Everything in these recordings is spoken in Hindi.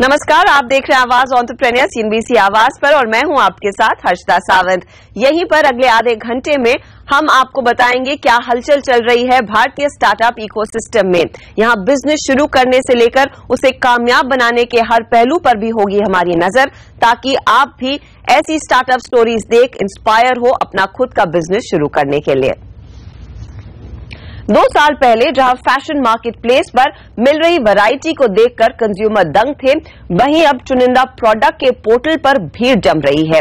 नमस्कार, आप देख रहे हैं आवाज एंटरप्रेन्योर सीएनबीसी आवाज पर और मैं हूं आपके साथ हर्षदा सावंत। यहीं पर अगले आधे घंटे में हम आपको बताएंगे क्या हलचल चल रही है भारतीय स्टार्टअप इकोसिस्टम में। यहां बिजनेस शुरू करने से लेकर उसे कामयाब बनाने के हर पहलू पर भी होगी हमारी नजर, ताकि आप भी ऐसी स्टार्टअप स्टोरीज देख इंस्पायर हो अपना खुद का बिजनेस शुरू करने के लिए। 2 साल पहले जहां फैशन मार्केट प्लेस पर मिल रही वैरायटी को देखकर कंज्यूमर दंग थे, वहीं अब चुनिंदा प्रोडक्ट के पोर्टल पर भीड़ जम रही है।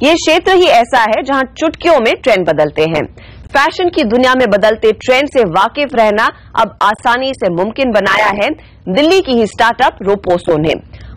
ये क्षेत्र ही ऐसा है जहां चुटकियों में ट्रेंड बदलते हैं। फैशन की दुनिया में बदलते ट्रेंड से वाकिफ रहना अब आसानी से मुमकिन बनाया है दिल्ली की ही स्टार्टअप रोपोसो ने।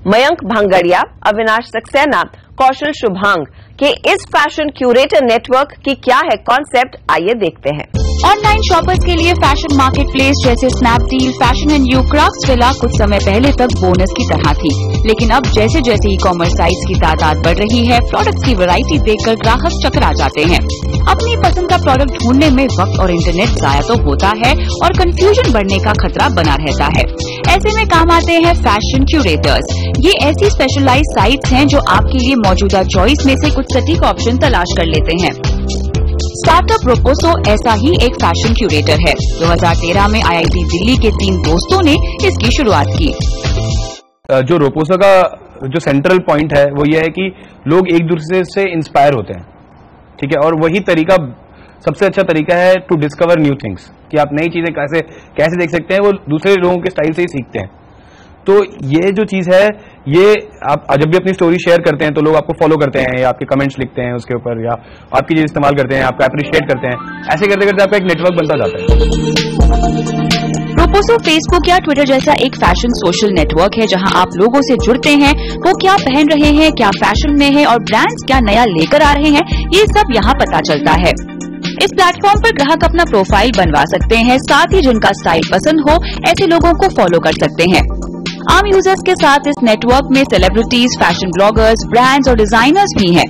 मयंक भांगड़िया, अविनाश सक्सेना, कौशल शुभांग के इस फैशन क्यूरेटर नेटवर्क की क्या है कॉन्सेप्ट, आइए देखते हैं। ऑनलाइन शॉपर्स के लिए फैशन मार्केट प्लेस जैसे Snapdeal, fashion and you, Craftsvilla कुछ समय पहले तक बोनस की तरह थी, लेकिन अब जैसे जैसे ई कॉमर्स साइट्स की तादाद बढ़ रही है, प्रोडक्ट्स की वैरायटी देखकर ग्राहक चकरा जाते हैं। अपनी पसंद का प्रोडक्ट ढूंढने में वक्त और इंटरनेट जाया तो होता है और कंफ्यूजन बढ़ने का खतरा बना रहता है। ऐसे में काम आते हैं फैशन क्यूरेटर्स। ये ऐसी स्पेशलाइज्ड साइट्स हैं जो आपके लिए मौजूदा चॉइस में से कुछ सटीक ऑप्शन तलाश कर लेते हैं। स्टार्टअप रोपोसो ऐसा ही एक फैशन क्यूरेटर है। 2013 में आईआईटी दिल्ली के 3 दोस्तों ने इसकी शुरुआत की। जो रोपोसो का जो सेंट्रल पॉइंट है वो ये है कि लोग एक दूसरे से इंस्पायर होते हैं, ठीक है, और वही तरीका सबसे अच्छा तरीका है टू डिस्कवर न्यू थिंग्स, कि आप नई चीजें कैसे देख सकते हैं, वो दूसरे लोगों के स्टाइल से ही सीखते हैं। तो ये जो चीज है, ये आप जब भी अपनी स्टोरी शेयर करते हैं तो लोग आपको फॉलो करते हैं या आपके कमेंट्स लिखते हैं उसके ऊपर, या आपकी चीज इस्तेमाल करते हैं, आपको अप्रिशिएट करते हैं। ऐसे करते करते आपका एक नेटवर्क बनता जाता है। रोपोसो फेसबुक या ट्विटर जैसा एक फैशन सोशल नेटवर्क है जहां आप लोगों से जुड़ते हैं, वो क्या पहन रहे हैं, क्या फैशन में है और ब्रांड्स क्या नया लेकर आ रहे हैं, ये सब यहाँ पता चलता है। इस प्लेटफॉर्म पर ग्राहक अपना प्रोफाइल बनवा सकते हैं, साथ ही जिनका स्टाइल पसंद हो ऐसे लोगों को फॉलो कर सकते हैं। आम यूजर्स के साथ इस नेटवर्क में सेलिब्रिटीज, फैशन ब्लॉगर्स, ब्रांड्स और डिजाइनर्स भी हैं।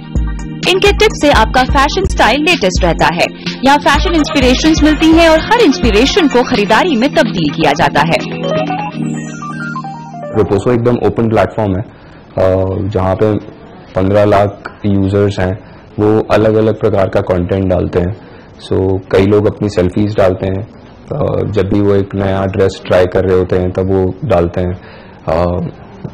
इनके टिप्स से आपका फैशन स्टाइल लेटेस्ट रहता है। यहाँ फैशन इंस्पिरेशंस मिलती हैं और हर इंस्पिरेशन को खरीदारी में तब्दील किया जाता है। रोपोसो एकदम ओपन प्लेटफॉर्म है जहाँ पे 15 लाख यूजर्स हैं, वो अलग अलग प्रकार का कंटेंट डालते हैं। सो कई लोग अपनी सेल्फीज डालते हैं, जब भी वो एक नया ड्रेस ट्राई कर रहे होते हैं तब वो डालते हैं।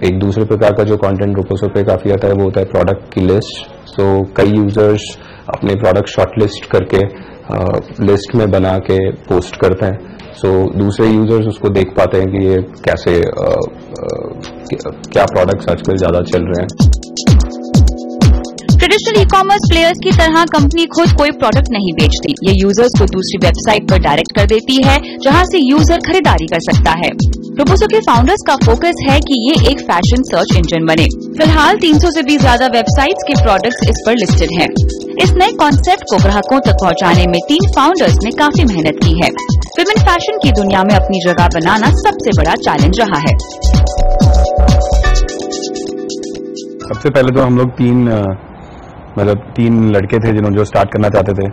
एक दूसरे प्रकार का जो कंटेंट रोपोसो पे काफी आता है वो होता है प्रोडक्ट की लिस्ट। सो कई यूजर्स अपने प्रोडक्ट शॉर्टलिस्ट करके लिस्ट में बना के पोस्ट करते हैं। सो दूसरे यूजर्स उसको देख पाते हैं कि ये कैसे क्या प्रोडक्ट्स आजकल ज्यादा चल रहे हैं। ट्रेडिशनल ई कॉमर्स प्लेयर्स की तरह कंपनी खुद कोई प्रोडक्ट नहीं बेचती, ये यूजर्स को दूसरी वेबसाइट पर डायरेक्ट कर देती है जहां से यूजर खरीदारी कर सकता है। रोपोसो के फाउंडर्स का फोकस है कि ये एक फैशन सर्च इंजन बने। फिलहाल 300 से भी ज्यादा वेबसाइट्स के प्रोडक्ट्स इस पर लिस्टेड हैं। इस नए कॉन्सेप्ट को ग्राहकों तक पहुंचाने में 3 फाउंडर्स ने काफी मेहनत की है। विमेन फैशन की दुनिया में अपनी जगह बनाना सबसे बड़ा चैलेंज रहा है। सबसे पहले तो हम लोग 3 लड़के थे जिन्होंने जो स्टार्ट करना चाहते थे,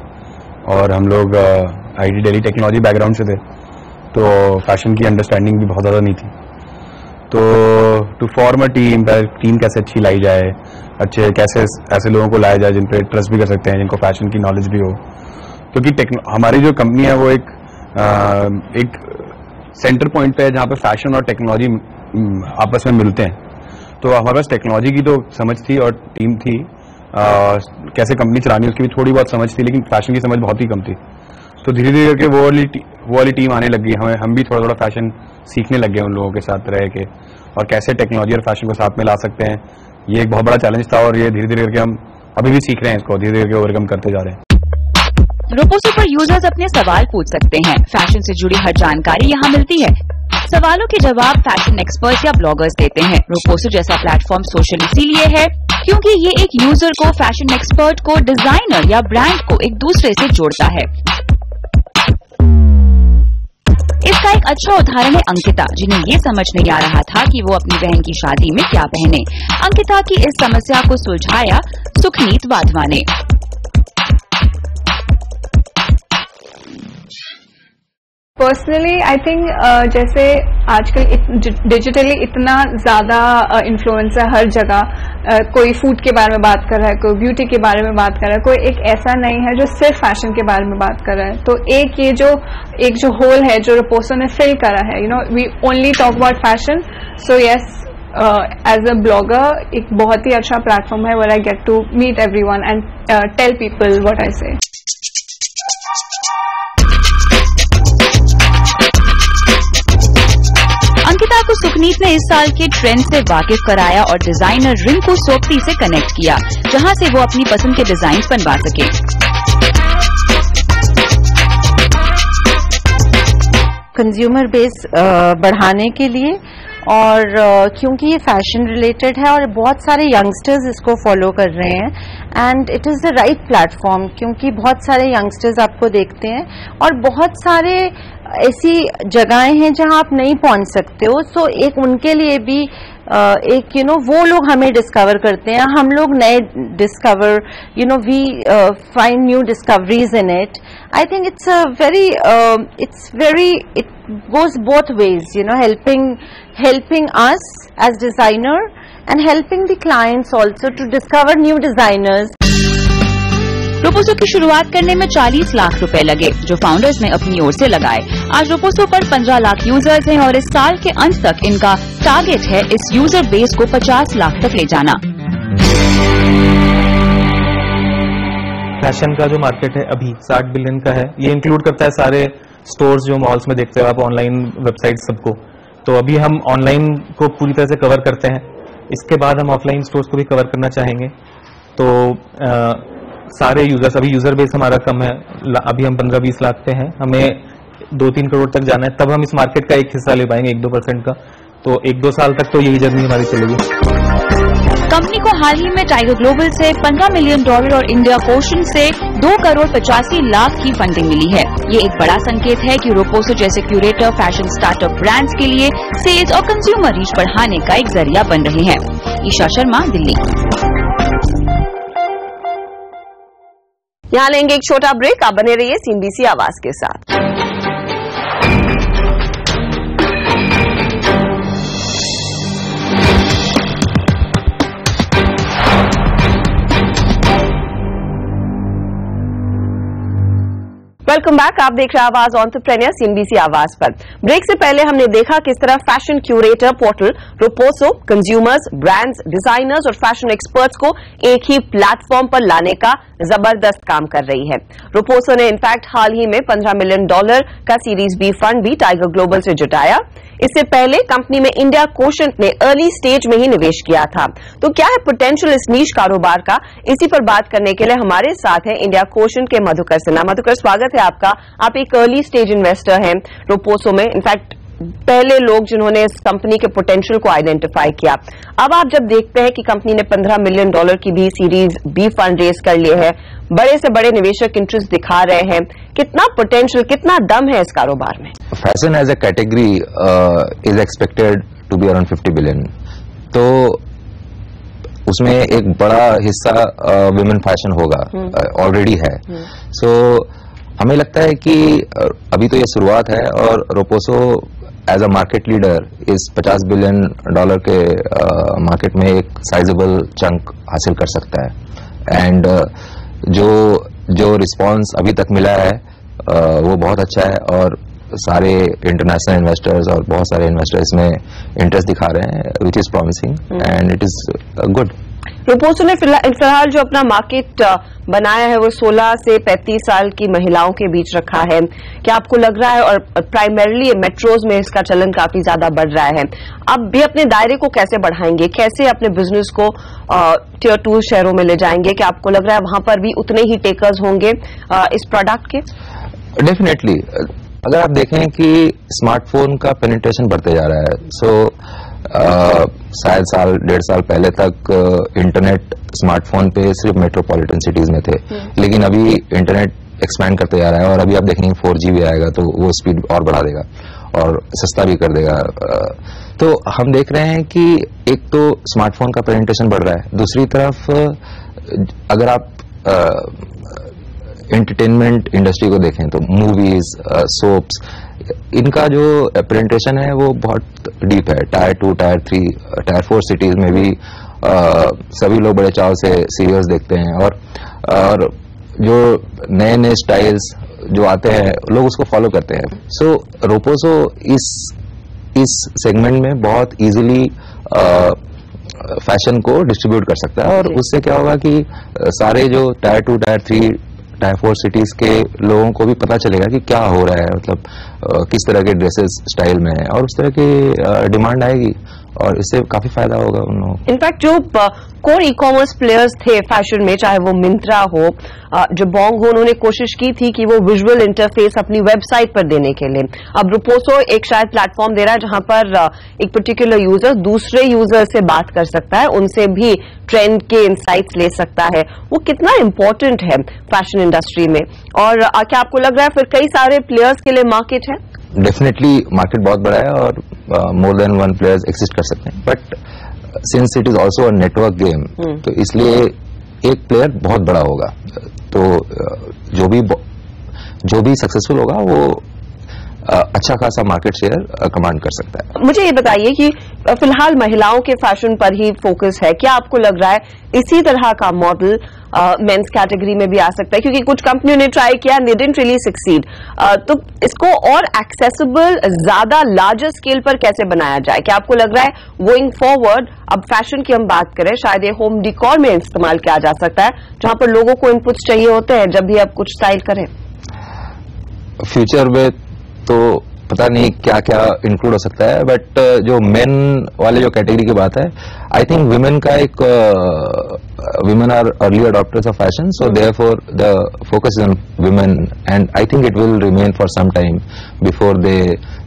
और हम लोग आईटी दिल्ली टेक्नोलॉजी बैकग्राउंड से थे, तो फैशन की अंडरस्टैंडिंग भी बहुत ज़्यादा नहीं थी। तो टू फॉर्म अ टीम कैसे अच्छी लाई जाए, अच्छे कैसे ऐसे लोगों को लाया जाए जिन पे ट्रस्ट भी कर सकते हैं, जिनको फैशन की नॉलेज भी हो, क्योंकि हमारी जो कंपनी है वो एक सेंटर पॉइंट पे है जहाँ पे फैशन और टेक्नोलॉजी आपस में मिलते हैं। तो हमारे पास टेक्नोलॉजी की तो समझ थी और टीम थी, कैसे कंपनी चलानी उसकी भी थोड़ी बहुत समझ थी, लेकिन फैशन की समझ बहुत ही कम थी। तो धीरे धीरे करके वो वाली टीम आने लगी, हम भी थोड़ा फैशन सीखने लग गए उन लोगों के साथ रह के, और कैसे टेक्नोलॉजी और फैशन को साथ में ला सकते हैं। ये एक बहुत बड़ा चैलेंज था और ये धीरे धीरे करके हम अभी भी सीख रहे हैं, इसको धीरे धीरे करके ओवरकम करते जा रहे हैं। रोपोसो पर यूजर्स अपने सवाल पूछ सकते हैं। फैशन से जुड़ी हर जानकारी यहाँ मिलती है। सवालों के जवाब फैशन एक्सपर्ट या ब्लॉगर्स देते हैं। रोपोसो जैसा प्लेटफॉर्म सोशल इसीलिए है क्योंकि ये एक यूजर को, फैशन एक्सपर्ट को, डिजाइनर या ब्रांड को एक दूसरे से जोड़ता है। इसका एक अच्छा उदाहरण है अंकिता, जिन्हें ये समझ नहीं आ रहा था कि वो अपनी बहन की शादी में क्या पहने। अंकिता की इस समस्या को सुलझाया सुखनीत वाधवा ने। पर्सनली आई थिंक जैसे आजकल डिजिटली इतना ज़्यादा इन्फ्लुएंस है हर जगह, कोई फूड के बारे में बात कर रहा है, कोई ब्यूटी के बारे में बात कर रहा है, कोई एक ऐसा नहीं है जो सिर्फ फैशन के बारे में बात कर रहा है। तो एक जो होल है जो रपोसो ने फिल करा है, we only talk about fashion. So yes, as a blogger एक बहुत ही अच्छा प्लेटफॉर्म है where I get to meet everyone and tell people what I say. Ankita को सुखनीत ने इस साल के ट्रेंड से वाकिफ कराया और डिजाइनर रिंकू सोपती से कनेक्ट किया, जहां से वो अपनी पसंद के डिजाइन बनवा सके। कंज्यूमर बेस बढ़ाने के लिए, और क्योंकि ये फैशन रिलेटेड है और बहुत सारे यंगस्टर्स इसको फॉलो कर रहे हैं and it is the right platform, क्योंकि बहुत सारे यंगस्टर्स आपको देखते हैं और बहुत सारे ऐसी जगहें हैं जहां आप नहीं पहुंच सकते हो। सो एक उनके लिए भी एक वो लोग हमें डिस्कवर करते हैं, हम लोग नए discover we find new discoveries in it. I think it's it goes both ways, helping us as designer and helping the clients also to discover new designers. Roposo की शुरुआत करने में 40 लाख रुपए लगे, जो फाउंडर्स ने अपनी ओर से लगाए। आज रोपोसो पर 15 लाख यूजर्स हैं और इस साल के अंत तक इनका टारगेट है इस यूजर बेस को 50 लाख तक ले जाना। फैशन का जो मार्केट है अभी 60 बिलियन का है। ये इंक्लूड करता है सारे स्टोर्स जो मॉल्स में देखते हो आप, ऑनलाइन वेबसाइट सबको। तो अभी हम ऑनलाइन को पूरी तरह से कवर करते हैं, इसके बाद हम ऑफलाइन स्टोर्स को भी कवर करना चाहेंगे। तो सारे यूजर्स, अभी यूजर बेस हमारा कम है, अभी हम 15-20 लाख पे हैं, हमें 2-3 करोड़ तक जाना है, तब हम इस मार्केट का एक हिस्सा ले पाएंगे 1-2% का। तो 1-2 साल तक तो यही जर्नी हमारी चलेगी। कंपनी को हाल ही में टाइगर ग्लोबल से $15 मिलियन और इंडिया कोशन से 2 करोड़ 85 लाख की फंडिंग मिली है। ये एक बड़ा संकेत है कि रोपोसो जैसे क्यूरेटर फैशन स्टार्टअप ब्रांड्स के लिए सेल्स और कंज्यूमर रीच बढ़ाने का एक जरिया बन रहे हैं। ईशा शर्मा, दिल्ली। यहाँ लेंगे एक छोटा ब्रेक, आप बने रहिए CNBC आवाज के साथ। वेलकम बैक, आप देख रहे हैं आवाज एंटरप्रेन्योर CNBC आवाज पर। ब्रेक से पहले हमने देखा किस तरह fashion curator portal Roposo consumers, brands, designers और फैशन एक्सपर्ट्स को एक ही प्लेटफॉर्म पर लाने का जबरदस्त काम कर रही है। रोपोसो ने इनफैक्ट हाल ही में $15 मिलियन का सीरीज बी फंड भी टाइगर ग्लोबल से जुटाया। इससे पहले कंपनी में इंडिया कोशेंट ने अर्ली स्टेज में ही निवेश किया था। तो क्या है पोटेंशियल इस नीश कारोबार का, इसी पर बात करने के लिए हमारे साथ हैं इंडिया कोशेंट के मधुकर सिन्हा। मधुकर, स्वागत है आपका। आप एक अर्ली स्टेज इन्वेस्टर हैं रोपोसो में, इनफैक्ट पहले लोग जिन्होंने इस कंपनी के पोटेंशियल को आइडेंटिफाई किया। अब आप जब देखते हैं कि कंपनी ने $15 मिलियन की भी सीरीज बी फंड रेज कर लिए है, बड़े से बड़े निवेशक इंटरेस्ट दिखा रहे हैं, कितना पोटेंशियल, कितना दम है इस कारोबार में? Fashion as a category is expected to be around 50 billion. तो उसमें एक बड़ा हिस्सा वुमेन फैशन होगा, ऑलरेडी है। सो हमें लगता है कि अभी तो ये शुरुआत है और Roposo as a market leader इस $50 बिलियन के मार्केट में एक साइजेबल चंक हासिल कर सकता है। एंड जो रिस्पांस अभी तक मिला है वो बहुत अच्छा है और सारे इंटरनेशनल इन्वेस्टर्स और बहुत सारे इन्वेस्टर्स इसमें इंटरेस्ट दिखा रहे हैं, which is promising and it is good. Roposo ने फिलहाल जो अपना मार्केट बनाया है वो 16 से 35 साल की महिलाओं के बीच रखा है। क्या आपको लग रहा है, और प्राइमरीली मेट्रोज में इसका चलन काफी ज्यादा बढ़ रहा है, अब भी अपने दायरे को कैसे बढ़ाएंगे, कैसे अपने बिजनेस को टियर 2 शहरों में ले जाएंगे? क्या आपको लग रहा है वहां पर भी उतने ही टेकर्स होंगे इस प्रोडक्ट के? डेफिनेटली। अगर आप देखें कि स्मार्टफोन का पेनिट्रेशन बढ़ते जा रहा है, सो शायद 1.5 साल पहले तक इंटरनेट स्मार्टफोन पे सिर्फ मेट्रोपॉलिटन सिटीज में थे, लेकिन अभी इंटरनेट एक्सपैंड करते जा रहा है और अभी आप देखेंगे 4G भी आएगा तो वो स्पीड और बढ़ा देगा और सस्ता भी कर देगा। तो हम देख रहे हैं कि एक तो स्मार्टफोन का पेनिट्रेशन बढ़ रहा है, दूसरी तरफ अगर आप एंटरटेनमेंट इंडस्ट्री को देखें तो मूवीज, सोप्स, इनका जो पेनिट्रेशन है वो बहुत डीप है। टायर 2, टायर 3, टायर 4 सिटीज में भी सभी लोग बड़े चाव से सीरियल्स देखते हैं, और जो नए नए स्टाइल्स जो आते हैं लोग उसको फॉलो करते हैं। सो रोपोसो इस सेगमेंट में बहुत इजीली फैशन को डिस्ट्रीब्यूट कर सकता है, और उससे क्या होगा कि सारे जो टायर 2, टायर 3, टायर 4 सिटीज के लोगों को भी पता चलेगा कि क्या हो रहा है, मतलब किस तरह के ड्रेसेस स्टाइल में है, और उस तरह की डिमांड आएगी और इससे काफी फायदा होगा उन लोगों को। इनफैक्ट जो कोर ई कॉमर्स प्लेयर्स थे फैशन में, चाहे वो मिंत्रा हो, जो बोंग हो, उन्होंने कोशिश की थी कि वो विजुअल इंटरफेस अपनी वेबसाइट पर देने के लिए। अब रोपोसो एक शायद प्लेटफॉर्म दे रहा है जहां पर एक पर्टिकुलर यूजर दूसरे यूजर से बात कर सकता है, उनसे भी ट्रेंड के इंसाइट्स ले सकता है। वो कितना इंपॉर्टेंट है फैशन इंडस्ट्री में, और क्या आपको लग रहा है फिर कई सारे प्लेयर्स के लिए मार्केट है? डेफिनेटली मार्केट बहुत बड़ा है और more than one players exist कर सकते हैं, but since it is also a network game, तो इसलिए एक प्लेयर बहुत बड़ा होगा, तो जो भी सक्सेसफुल होगा वो अच्छा खासा मार्केट शेयर कमांड कर सकता है। मुझे ये बताइए कि फिलहाल महिलाओं के फैशन पर ही फोकस है, क्या आपको लग रहा है इसी तरह का मॉडल मेंस कैटेगरी में भी आ सकता है? क्योंकि कुछ कंपनियों ने ट्राई किया, दे डिडंट रियली सक्सीड, तो इसको और एक्सेसिबल, ज्यादा लार्जर स्केल पर कैसे बनाया जाए? क्या आपको लग रहा है गोइंग फॉरवर्ड, अब फैशन की हम बात करें, शायद ये होम डिकॉर में इस्तेमाल किया जा सकता है, जहां पर लोगों को इनपुट्स चाहिए होते हैं जब भी आप कुछ स्टाइल करें? फ्यूचर में तो पता नहीं क्या क्या इंक्लूड हो सकता है, बट जो मेन वाले जो कैटेगरी की बात है, आई थिंक विमेन का एक women are early adopters of fashion, so therefore the focus is on women, and I think it will remain for some time before they,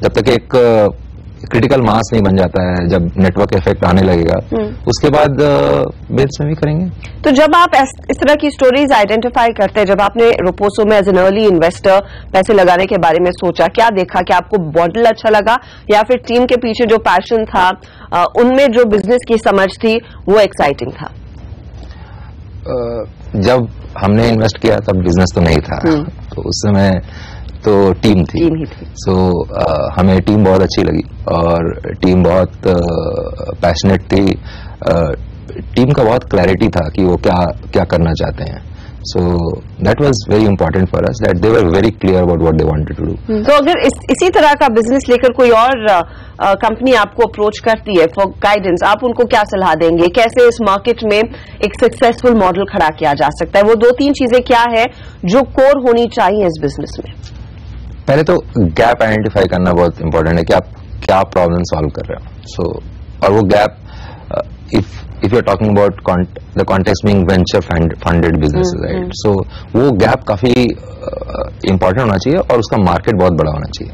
जब तक एक क्रिटिकल मास नहीं बन जाता है, जब नेटवर्क इफेक्ट आने लगेगा, उसके बाद मेंस में भी करेंगे। तो जब आप इस तरह की स्टोरीज आइडेंटिफाई करते हैं, जब आपने रोपोसो में एज एन अर्ली इन्वेस्टर पैसे लगाने के बारे में सोचा, क्या देखा? क्या आपको मॉडल अच्छा लगा, या फिर टीम के पीछे जो पैशन था, उनमें जो बिजनेस की समझ थी वो एक्साइटिंग था? जब हमने इन्वेस्ट किया तब बिजनेस तो नहीं था, तो उस समय तो टीम थी, सो हमें टीम बहुत अच्छी लगी और टीम बहुत पैशनेट थी, टीम का बहुत क्लैरिटी था कि वो क्या क्या करना चाहते हैं, so that was very important for us, that they were very clear about what they wanted to do. तो अगर इसी तरह का बिजनेस लेकर कोई और कंपनी आपको अप्रोच करती है फॉर गाइडेंस, आप उनको क्या सलाह देंगे? कैसे इस मार्केट में एक सक्सेसफुल मॉडल खड़ा किया जा सकता है? वो 2-3 चीजें क्या है जो कोर होनी चाहिए इस बिजनेस में? पहले तो गैप आइडेंटिफाई करना बहुत इंपॉर्टेंट है कि आप क्या प्रॉब्लम सॉल्व कर रहे हो, सो और वो gap, if you are talking about the context being venture funded business, right, so वो गैप काफी इंपॉर्टेंट होना चाहिए और उसका मार्केट बहुत बड़ा होना चाहिए।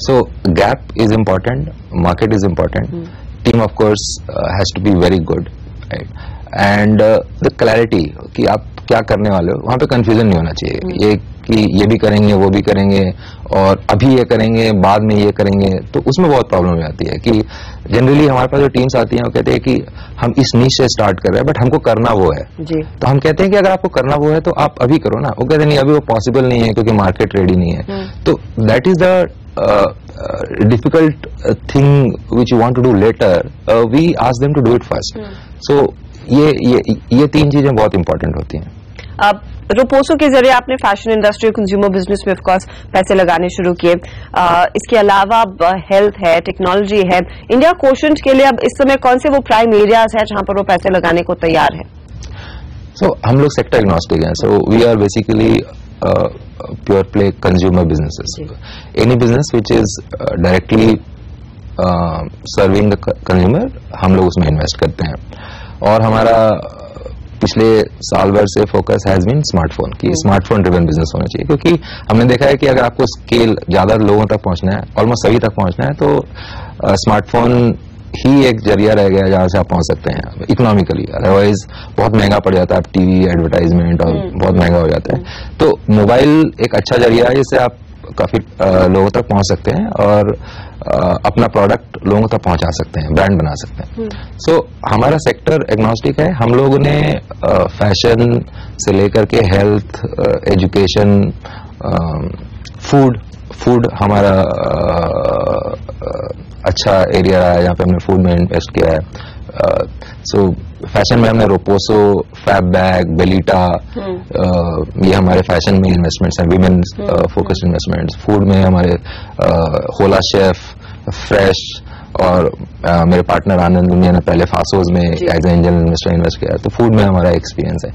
So gap is important, market is important, team of course has to be very good, right, and the clarity कि आप क्या करने वाले हो, वहां पे कंफ्यूजन नहीं होना चाहिए, ये कि ये भी करेंगे वो भी करेंगे और अभी ये करेंगे बाद में ये करेंगे, तो उसमें बहुत प्रॉब्लम हो जाती है। कि जनरली हमारे पास जो टीम्स आती हैं वो कहते हैं कि हम इस नीश से स्टार्ट कर रहे हैं बट हमको करना वो है जी। तो हम कहते हैं कि अगर आपको करना वो है तो आप अभी करो ना, वो कहते हैं नहीं अभी वो पॉसिबल नहीं है क्योंकि मार्केट रेडी नहीं है, तो that is the difficult thing which you want to do later, we ask them to do it first. So ये 3 चीजें बहुत इंपॉर्टेंट होती हैं। अब रोपोसो के जरिए आपने फैशन इंडस्ट्री और कंज्यूमर बिजनेस में ऑफकोर्स पैसे लगाने शुरू किए, इसके अलावा हेल्थ है, टेक्नोलॉजी है, इंडिया कोशेंट के लिए अब इस समय कौन से वो प्राइम एरियाज है जहां पर वो पैसे लगाने को तैयार है? सो हम लोग सेक्टर एग्नोस्टिक हैं, so we are basically pure play consumer businesses, any business which is directly serving the consumer, हम लोग उसमें इन्वेस्ट करते हैं। और हमारा पिछले साल भर से फोकस हैज बीन स्मार्टफोन की, स्मार्टफोन ड्रिवन बिजनेस होना चाहिए, क्योंकि हमने देखा है कि अगर आपको स्केल ज्यादा लोगों तक पहुंचना है, ऑलमोस्ट सभी तक पहुंचना है, तो स्मार्टफोन ही एक जरिया रह गया जहां से आप पहुंच सकते हैं इकोनॉमिकली, अदरवाइज बहुत महंगा पड़ जाता है, आप टीवी एडवर्टाइजमेंट और बहुत महंगा हो जाता है। तो मोबाइल एक अच्छा जरिया है जिससे आप काफी लोगों तक पहुंच सकते हैं और अपना प्रोडक्ट लोगों तक पहुंचा सकते हैं, ब्रांड बना सकते हैं। सो हमारा सेक्टर एग्नोस्टिक है, हम लोगों ने फैशन से लेकर के हेल्थ, एजुकेशन, फूड हमारा अच्छा एरिया रहा है, यहाँ पे हमने फूड में इन्वेस्ट किया है. सो फैशन में हमने रोपोसो, फैब बैग, बेलीटा, ये हमारे फैशन में इन्वेस्टमेंट्स हैं, विमेन फोकस्ड इन्वेस्टमेंट्स. फूड में हमारे होला शेफ, फ्रेश और मेरे पार्टनर आनंद दुनिया ने पहले फासोज में as a angel investor invest किया. तो फूड में हमारा एक्सपीरियंस है.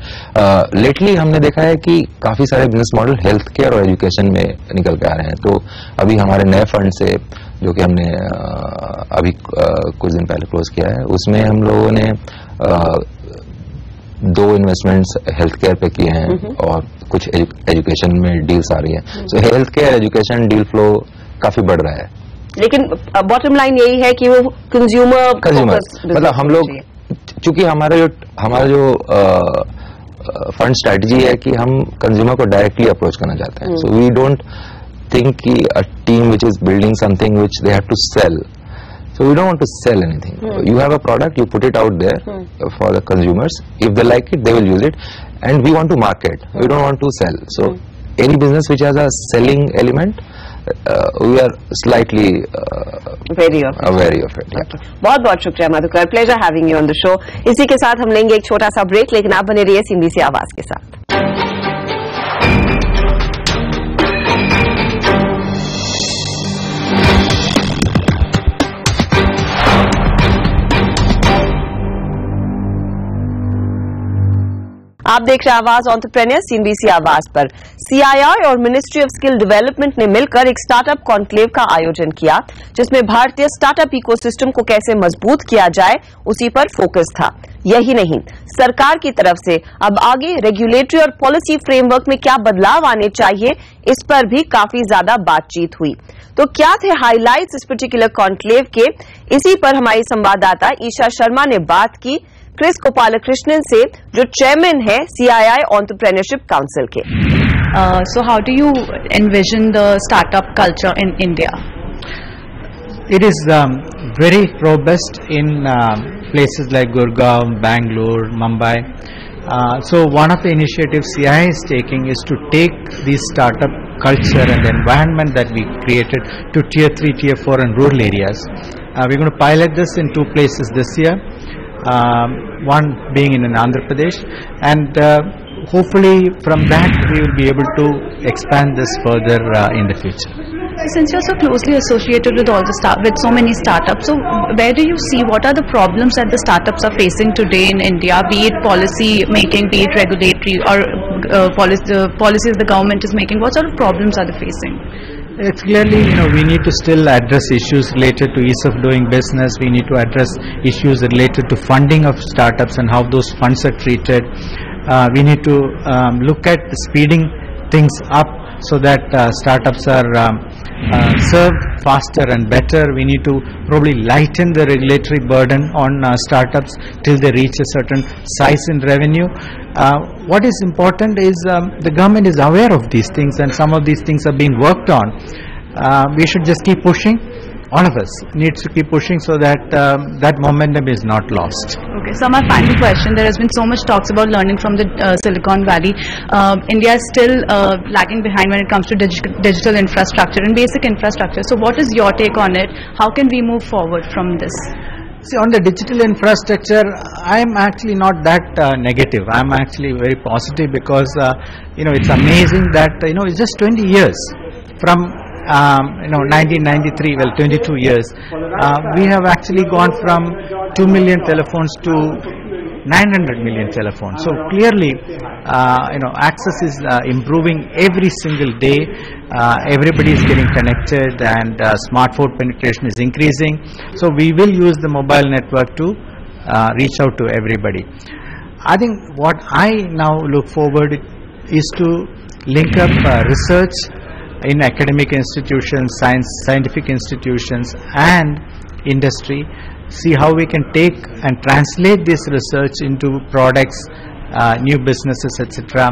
लेटली हमने देखा है कि काफी सारे बिजनेस मॉडल हेल्थ केयर और एजुकेशन में निकल के आ रहे हैं. तो अभी हमारे नए फंड से जो कि हमने अभी कुछ दिन पहले क्लोज किया है, उसमें हम लोगों ने 2 इन्वेस्टमेंट्स हेल्थ केयर पे किए हैं और कुछ एजुकेशन में डील्स आ रही है. सो health care education deal flow काफी बढ़ रहा है. लेकिन बॉटम लाइन यही है कि वो कंज्यूमर मतलब हम लोग, चूंकि हमारा जो फंड स्ट्रेटजी है कि हम कंज्यूमर को डायरेक्टली अप्रोच करना चाहते हैं. सो वी डोंट think कि a team which is building something which they have to sell. So we don't want to sell anything. You have a product, you put it out there for the consumers. If they like it, they will use it. And we want to market. We don't want to sell. So any business which has a selling element, we are slightly wary of it. Yeah. बहुत बहुत शुक्रिया Madhukar. Pleasure having you on the show. इसी के साथ हम लेंगे एक छोटा सा ब्रेक, लेकिन आप बने रहिए CNBC आवाज के साथ. आप देख रहे हैं आवाज एंटरप्रेन्योर CNBC आवाज पर. CII और मिनिस्ट्री ऑफ स्किल डेवलपमेंट ने मिलकर एक स्टार्टअप कॉन्क्लेव का आयोजन किया, जिसमें भारतीय स्टार्टअप इकोसिस्टम को कैसे मजबूत किया जाए उसी पर फोकस था. यही नहीं, सरकार की तरफ से अब आगे रेगुलेटरी और पॉलिसी फ्रेमवर्क में क्या बदलाव आने चाहिए, इस पर भी काफी ज्यादा बातचीत हुई. तो क्या थे हाइलाइट्स इस पर्टिकुलर कॉन्क्लेव के, इसी पर हमारी संवाददाता ईशा शर्मा ने बात की क्रिस गोपालकृष्णन से, जो चेयरमैन है CII एंटरप्रेन्योरशिप काउंसिल के. So how do you envision the startup culture in India? It is very robust in places like Gurgaon, Bangalore, Mumbai. So one of the initiatives CII is taking is to take this startup culture and the environment that we created to tier 3, tier 4 and rural areas. We're going to pilot this in 2 places this year. One being in Andhra Pradesh, and hopefully from that we will be able to expand this further in the future. Since you're so closely associated with with so many startups, so where do you see, what are the problems that the startups are facing today in India, be it policy making, be it regulatory, or policies the government is making? What sort of problems are they facing? It's clearly, we need to still address issues related to ease of doing business. We need to address issues related to funding of startups and how those funds are treated. We need to look at speeding things up so that startups are served faster and better. We need to probably lighten the regulatory burden on startups till they reach a certain size in revenue. What is important is the government is aware of these things, and some of these things are being worked on. We should just keep pushing. All of us needs to keep pushing so that that momentum is not lost. Okay, so my final question, there has been so much talks about learning from the Silicon Valley. India is still lagging behind when it comes to digital infrastructure and basic infrastructure. So what is your take on it? How can we move forward from this? See, on the digital infrastructure, I am actually not that negative. I am actually very positive because it's amazing that it's just 20 years from 1993, well 22 years, we have actually gone from 2 million telephones to 900 million telephones. So clearly, access is improving every single day. Everybody is getting connected, and smartphone penetration is increasing. So we will use the mobile network to reach out to everybody. I think what I now look forward is to link up research in academic institutions, scientific institutions and industry, see how we can take and translate this research into products, new businesses, etc.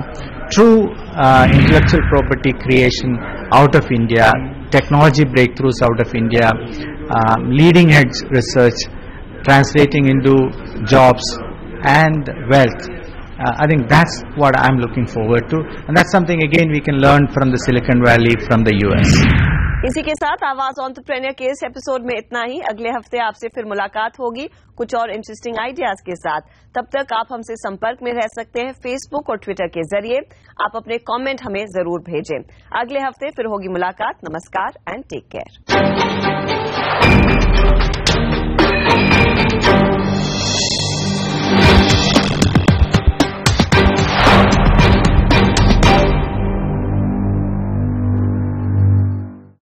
Through intellectual property creation out of India, technology breakthroughs out of India, leading edge research translating into jobs and wealth. I think that's what I'm looking forward to, and that's something again we can learn from the Silicon Valley, from the US. इसी के साथ आवाज एंटरप्रेन्योर के इस एपिसोड में इतना ही। अगले हफ्ते आपसे फिर मुलाकात होगी कुछ और इंटरेस्टिंग आइडियाज के साथ। तब तक आप हमसे संपर्क में रह सकते हैं फेसबुक और ट्विटर के जरिए। आप अपने कमेंट हमें जरूर भेजें। अगले हफ्ते फिर होगी मुलाकात। नमस्कार एंड टेक केयर।